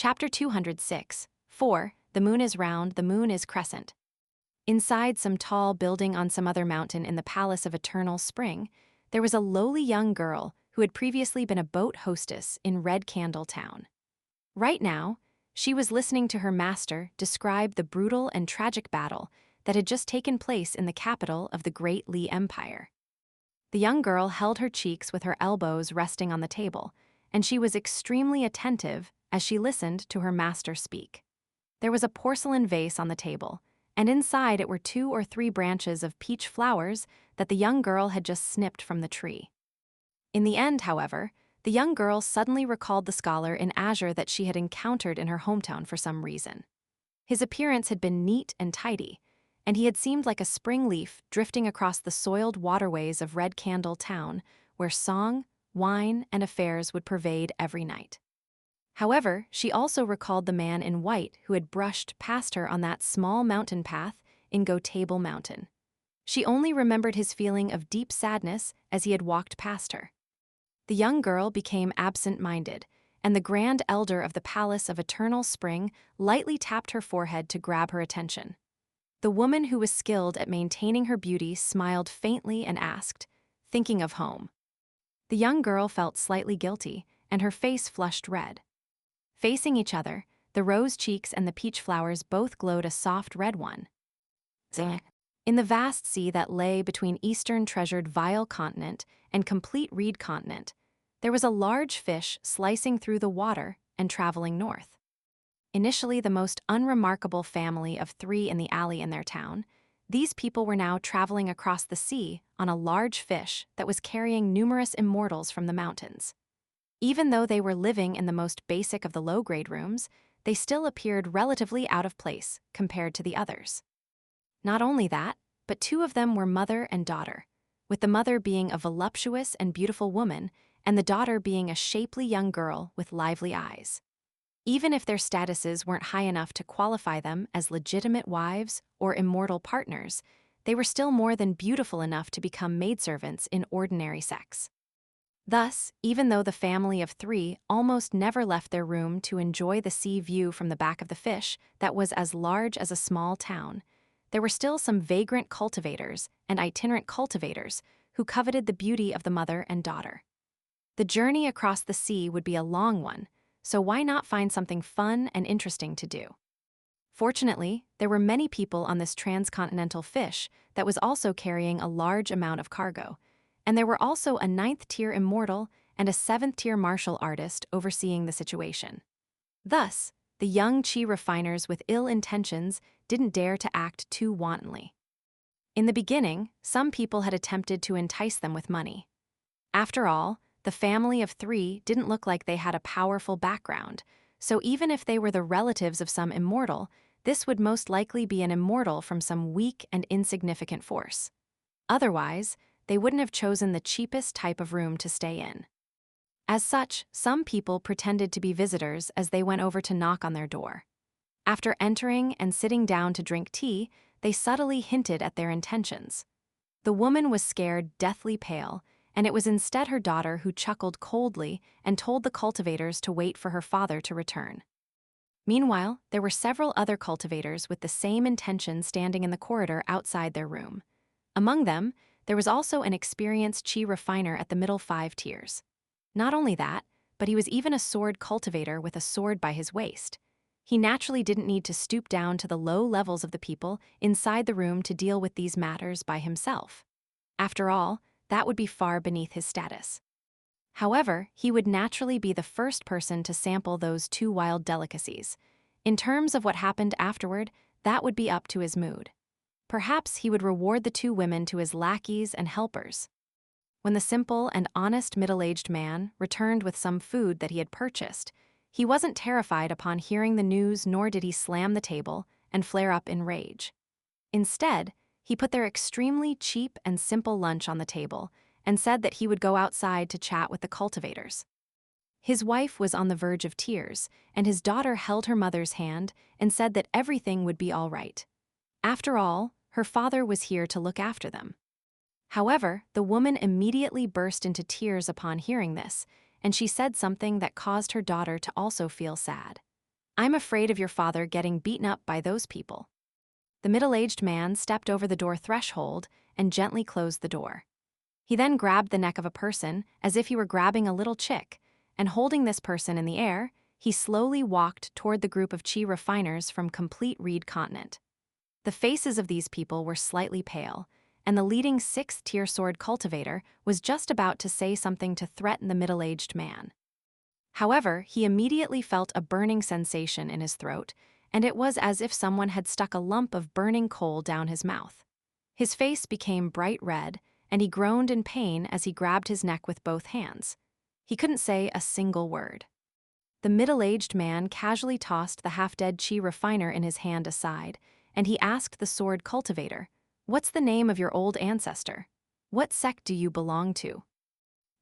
Chapter 206, 4, The Moon is Round, the Moon is Crescent. Inside some tall building on some other mountain in the Palace of Eternal Spring, there was a lowly young girl who had previously been a boat hostess in Red Candle Town. Right now, she was listening to her master describe the brutal and tragic battle that had just taken place in the capital of the Great Lee Empire. The young girl held her cheeks with her elbows resting on the table, and she was extremely attentive as she listened to her master speak. There was a porcelain vase on the table, and inside it were 2 or 3 branches of peach flowers that the young girl had just snipped from the tree. In the end, however, the young girl suddenly recalled the scholar in azure that she had encountered in her hometown for some reason. His appearance had been neat and tidy, and he had seemed like a spring leaf drifting across the soiled waterways of Red Candle Town, where song, wine, and affairs would pervade every night. However, she also recalled the man in white who had brushed past her on that small mountain path in Go Table Mountain. She only remembered his feeling of deep sadness as he had walked past her. The young girl became absent-minded, and the grand elder of the Palace of Eternal Spring lightly tapped her forehead to grab her attention. The woman who was skilled at maintaining her beauty smiled faintly and asked, "Thinking of home?" The young girl felt slightly guilty, and her face flushed red. Facing each other, the rose cheeks and the peach flowers both glowed a soft red one. In the vast sea that lay between eastern treasured Vile Continent and complete Reed Continent, there was a large fish slicing through the water and traveling north. Initially the most unremarkable family of 3 in the alley in their town, these people were now traveling across the sea on a large fish that was carrying numerous immortals from the mountains. Even though they were living in the most basic of the low-grade rooms, they still appeared relatively out of place compared to the others. Not only that, but 2 of them were mother and daughter, with the mother being a voluptuous and beautiful woman and the daughter being a shapely young girl with lively eyes. Even if their statuses weren't high enough to qualify them as legitimate wives or immortal partners, they were still more than beautiful enough to become maidservants in ordinary sex. Thus, even though the family of 3 almost never left their room to enjoy the sea view from the back of the fish that was as large as a small town, there were still some vagrant cultivators and itinerant cultivators who coveted the beauty of the mother and daughter. The journey across the sea would be a long one, so why not find something fun and interesting to do? Fortunately, there were many people on this transcontinental fish that was also carrying a large amount of cargo, and there were also a 9th-tier immortal and a 7th-tier martial artist overseeing the situation. Thus, the young chi refiners with ill intentions didn't dare to act too wantonly. In the beginning, some people had attempted to entice them with money. After all, the family of 3 didn't look like they had a powerful background, so even if they were the relatives of some immortal, this would most likely be an immortal from some weak and insignificant force. Otherwise, they wouldn't have chosen the cheapest type of room to stay in. As such, some people pretended to be visitors as they went over to knock on their door. After entering and sitting down to drink tea, they subtly hinted at their intentions. The woman was scared deathly pale, and it was instead her daughter who chuckled coldly and told the cultivators to wait for her father to return. Meanwhile, there were several other cultivators with the same intention standing in the corridor outside their room. Among them, there was also an experienced chi refiner at the middle 5 tiers. Not only that, but he was even a sword cultivator with a sword by his waist. He naturally didn't need to stoop down to the low levels of the people inside the room to deal with these matters by himself. After all, that would be far beneath his status. However, he would naturally be the first person to sample those 2 wild delicacies. In terms of what happened afterward, that would be up to his mood. Perhaps he would reward the 2 women to his lackeys and helpers. When the simple and honest middle-aged man returned with some food that he had purchased, he wasn't terrified upon hearing the news, nor did he slam the table and flare up in rage. Instead, he put their extremely cheap and simple lunch on the table and said that he would go outside to chat with the cultivators. His wife was on the verge of tears, and his daughter held her mother's hand and said that everything would be all right. After all, her father was here to look after them. However, the woman immediately burst into tears upon hearing this, and she said something that caused her daughter to also feel sad. I'm afraid of your father getting beaten up by those people." The middle-aged man stepped over the door threshold and gently closed the door. He then grabbed the neck of a person as if he were grabbing a little chick, and holding this person in the air, he slowly walked toward the group of chi refiners from complete Reed Continent. The faces of these people were slightly pale, and the leading sixth-tier sword cultivator was just about to say something to threaten the middle-aged man. However, he immediately felt a burning sensation in his throat, and it was as if someone had stuck a lump of burning coal down his mouth. His face became bright red, and he groaned in pain as he grabbed his neck with both hands. He couldn't say a single word. The middle-aged man casually tossed the half-dead chi refiner in his hand aside, and he asked the sword cultivator, "What's the name of your old ancestor? What sect do you belong to?"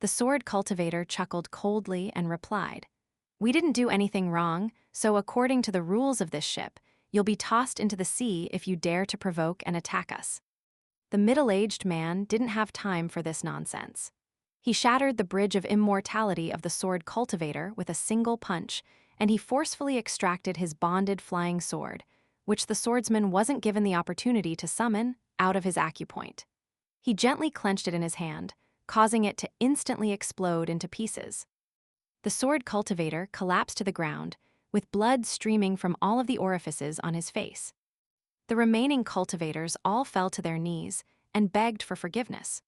The sword cultivator chuckled coldly and replied, "We didn't do anything wrong, so according to the rules of this ship, you'll be tossed into the sea if you dare to provoke and attack us." The middle-aged man didn't have time for this nonsense. He shattered the bridge of immortality of the sword cultivator with a single punch, and he forcefully extracted his bonded flying sword, which the swordsman wasn't given the opportunity to summon, out of his acupoint. He gently clenched it in his hand, causing it to instantly explode into pieces. The sword cultivator collapsed to the ground, with blood streaming from all of the orifices on his face. The remaining cultivators all fell to their knees and begged for forgiveness.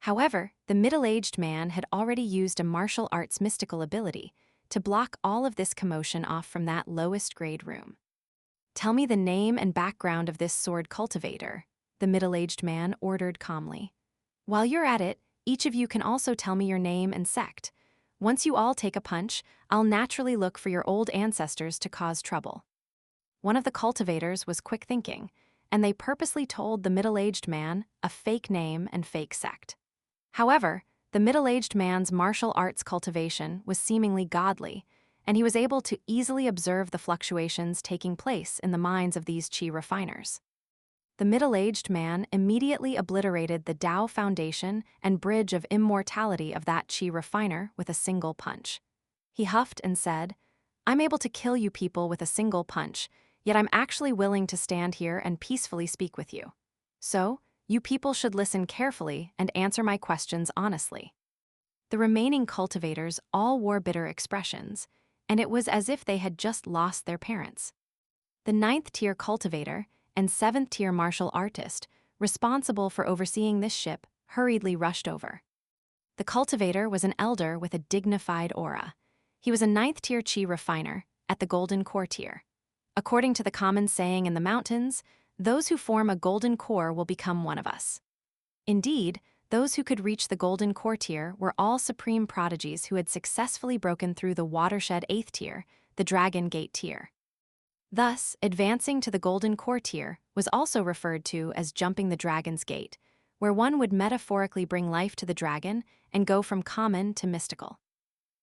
However, the middle-aged man had already used a martial arts mystical ability to block all of this commotion off from that lowest-grade room. "Tell me the name and background of this sword cultivator," the middle-aged man ordered calmly. "While you're at it, each of you can also tell me your name and sect. Once you all take a punch, I'll naturally look for your old ancestors to cause trouble." One of the cultivators was quick thinking, and they purposely told the middle-aged man a fake name and fake sect. However, the middle-aged man's martial arts cultivation was seemingly godly, and he was able to easily observe the fluctuations taking place in the minds of these chi refiners. The middle-aged man immediately obliterated the Tao foundation and bridge of immortality of that chi refiner with a single punch. He huffed and said, "I'm able to kill you people with a single punch, yet I'm actually willing to stand here and peacefully speak with you. So, you people should listen carefully and answer my questions honestly." The remaining cultivators all wore bitter expressions, and it was as if they had just lost their parents. The ninth-tier cultivator and seventh-tier martial artist, responsible for overseeing this ship, hurriedly rushed over. The cultivator was an elder with a dignified aura. He was a ninth-tier chi refiner, at the golden core tier. According to the common saying in the mountains, those who form a golden core will become one of us. Indeed, those who could reach the golden core tier were all supreme prodigies who had successfully broken through the watershed 8th tier, the Dragon Gate tier. Thus, advancing to the golden core tier was also referred to as jumping the Dragon's Gate, where one would metaphorically bring life to the dragon and go from common to mystical.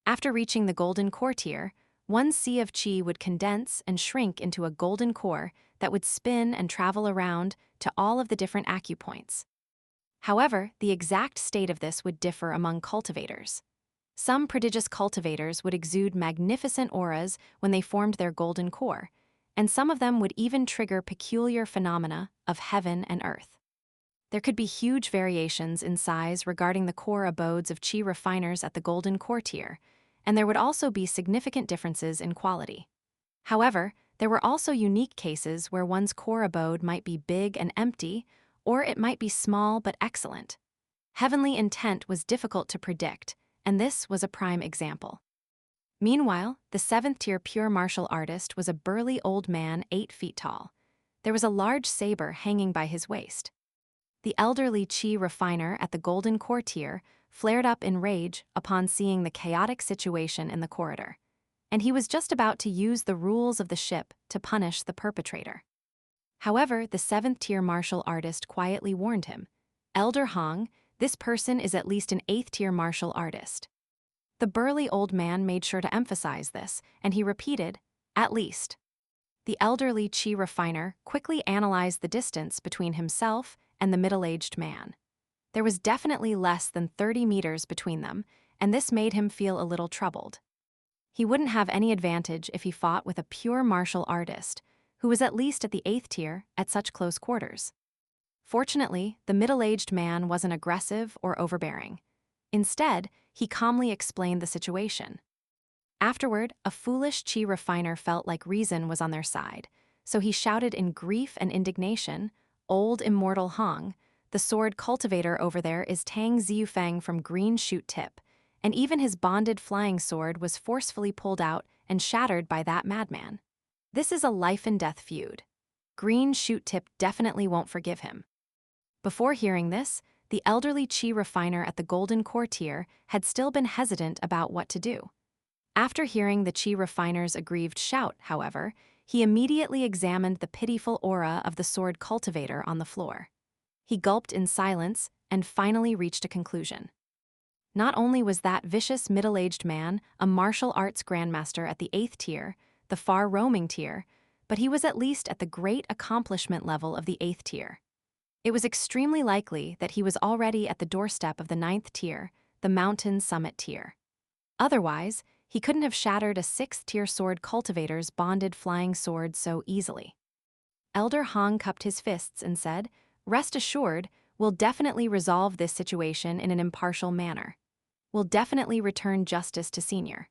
After reaching the golden core tier, one sea of chi would condense and shrink into a golden core that would spin and travel around to all of the different acupoints. However, the exact state of this would differ among cultivators. Some prodigious cultivators would exude magnificent auras when they formed their golden core, and some of them would even trigger peculiar phenomena of heaven and earth. There could be huge variations in size regarding the core abodes of chi refiners at the golden core tier, and there would also be significant differences in quality. However, there were also unique cases where one's core abode might be big and empty, or it might be small but excellent. Heavenly intent was difficult to predict, and this was a prime example. Meanwhile, the 7th-tier pure martial artist was a burly old man 8 feet tall. There was a large saber hanging by his waist. The elderly chi refiner at the golden core tier flared up in rage upon seeing the chaotic situation in the corridor, and he was just about to use the rules of the ship to punish the perpetrator. However, the 7th-tier martial artist quietly warned him, "Elder Hong, this person is at least an 8th-tier martial artist." The burly old man made sure to emphasize this, and he repeated, "At least." The elderly chi refiner quickly analyzed the distance between himself and the middle-aged man. There was definitely less than 30 meters between them, and this made him feel a little troubled. He wouldn't have any advantage if he fought with a pure martial artist, who was at least at the 8th tier at such close quarters. Fortunately, the middle-aged man wasn't aggressive or overbearing. Instead, he calmly explained the situation. Afterward, a foolish chi refiner felt like reason was on their side, so he shouted in grief and indignation, "Old immortal Hong, the sword cultivator over there is Tang Ziufang from Green Shoot Tip, and even his bonded flying sword was forcefully pulled out and shattered by that madman. This is a life-and-death feud. Green Shoot Tip definitely won't forgive him." Before hearing this, the elderly chi refiner at the Golden Core tier had still been hesitant about what to do. After hearing the chi refiner's aggrieved shout, however, he immediately examined the pitiful aura of the sword cultivator on the floor. He gulped in silence and finally reached a conclusion. Not only was that vicious middle-aged man a martial arts grandmaster at the 8th tier, the far-roaming tier, but he was at least at the great accomplishment level of the 8th tier. It was extremely likely that he was already at the doorstep of the 9th tier, the mountain summit tier. Otherwise, he couldn't have shattered a 6th-tier sword cultivator's bonded flying sword so easily. Elder Hong cupped his fists and said, "Rest assured, we'll definitely resolve this situation in an impartial manner. We'll definitely return justice to Senior."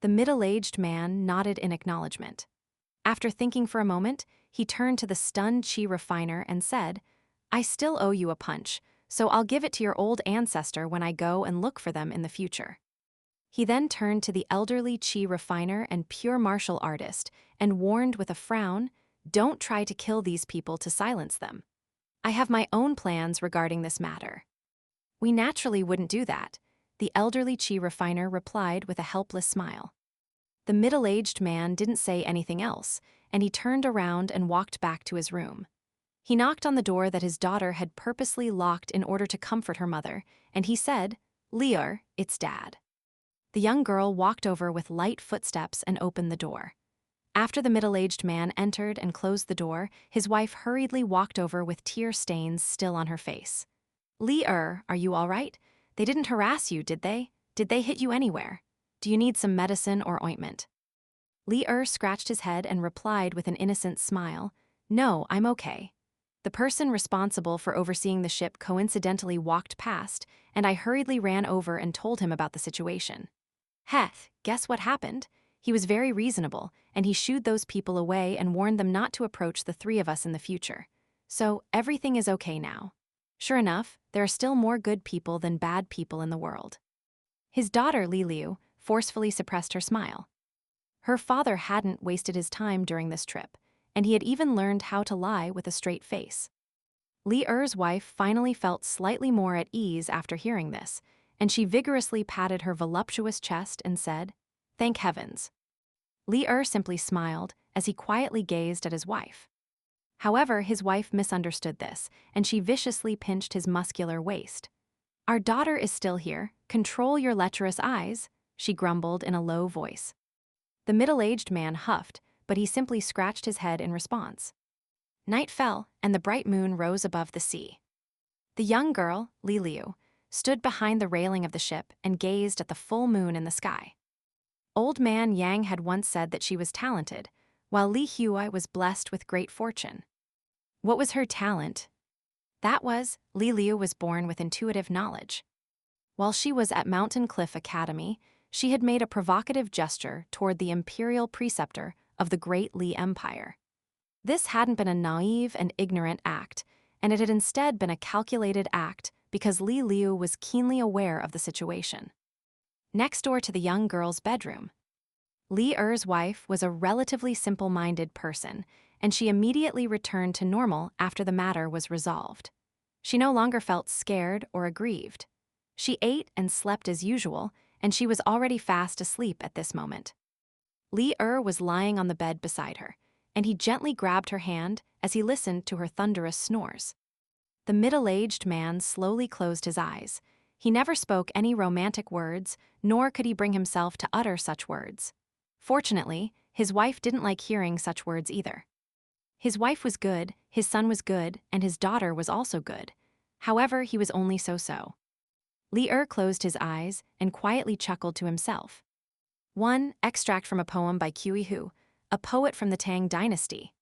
The middle-aged man nodded in acknowledgement. After thinking for a moment, he turned to the stunned chi refiner and said, "I still owe you a punch, so I'll give it to your old ancestor when I go and look for them in the future." He then turned to the elderly chi refiner and pure martial artist and warned with a frown, "Don't try to kill these people to silence them. I have my own plans regarding this matter." "We naturally wouldn't do that," the elderly chi refiner replied with a helpless smile. The middle-aged man didn't say anything else, and he turned around and walked back to his room. He knocked on the door that his daughter had purposely locked in order to comfort her mother, and he said, "Leor, it's Dad." The young girl walked over with light footsteps and opened the door. After the middle-aged man entered and closed the door, his wife hurriedly walked over with tear stains still on her face. "Leor, are you all right? They didn't harass you, did they? Did they hit you anywhere? Do you need some medicine or ointment?" Leor scratched his head and replied with an innocent smile, "No, I'm okay. The person responsible for overseeing the ship coincidentally walked past, and I hurriedly ran over and told him about the situation. Heth, guess what happened? He was very reasonable, and he shooed those people away and warned them not to approach the three of us in the future. So everything is okay now. Sure enough, there are still more good people than bad people in the world." His daughter, Li Liu, forcefully suppressed her smile. Her father hadn't wasted his time during this trip, and he had even learned how to lie with a straight face. Li Er's wife finally felt slightly more at ease after hearing this, and she vigorously patted her voluptuous chest and said, "Thank heavens." Li Er simply smiled as he quietly gazed at his wife. However, his wife misunderstood this, and she viciously pinched his muscular waist. "Our daughter is still here. Control your lecherous eyes," she grumbled in a low voice. The middle-aged man huffed, but he simply scratched his head in response. Night fell, and the bright moon rose above the sea. The young girl, Li Liu, stood behind the railing of the ship and gazed at the full moon in the sky. Old man Yang had once said that she was talented, while Li Huai was blessed with great fortune. What was her talent? That was, Li Liu was born with intuitive knowledge. While she was at Mountain Cliff Academy, she had made a provocative gesture toward the imperial preceptor of the Great Li Empire. This hadn't been a naive and ignorant act, and it had instead been a calculated act because Li Liu was keenly aware of the situation. Next door to the young girl's bedroom, Li Er's wife was a relatively simple-minded person, and she immediately returned to normal after the matter was resolved. She no longer felt scared or aggrieved. She ate and slept as usual, and she was already fast asleep at this moment. Li Er was lying on the bed beside her, and he gently grabbed her hand as he listened to her thunderous snores. The middle-aged man slowly closed his eyes. He never spoke any romantic words, nor could he bring himself to utter such words. Fortunately, his wife didn't like hearing such words either. His wife was good, his son was good, and his daughter was also good. However, he was only so-so. Li Er closed his eyes and quietly chuckled to himself. 1. Extract from a poem by Qiu Hu, a poet from the Tang dynasty.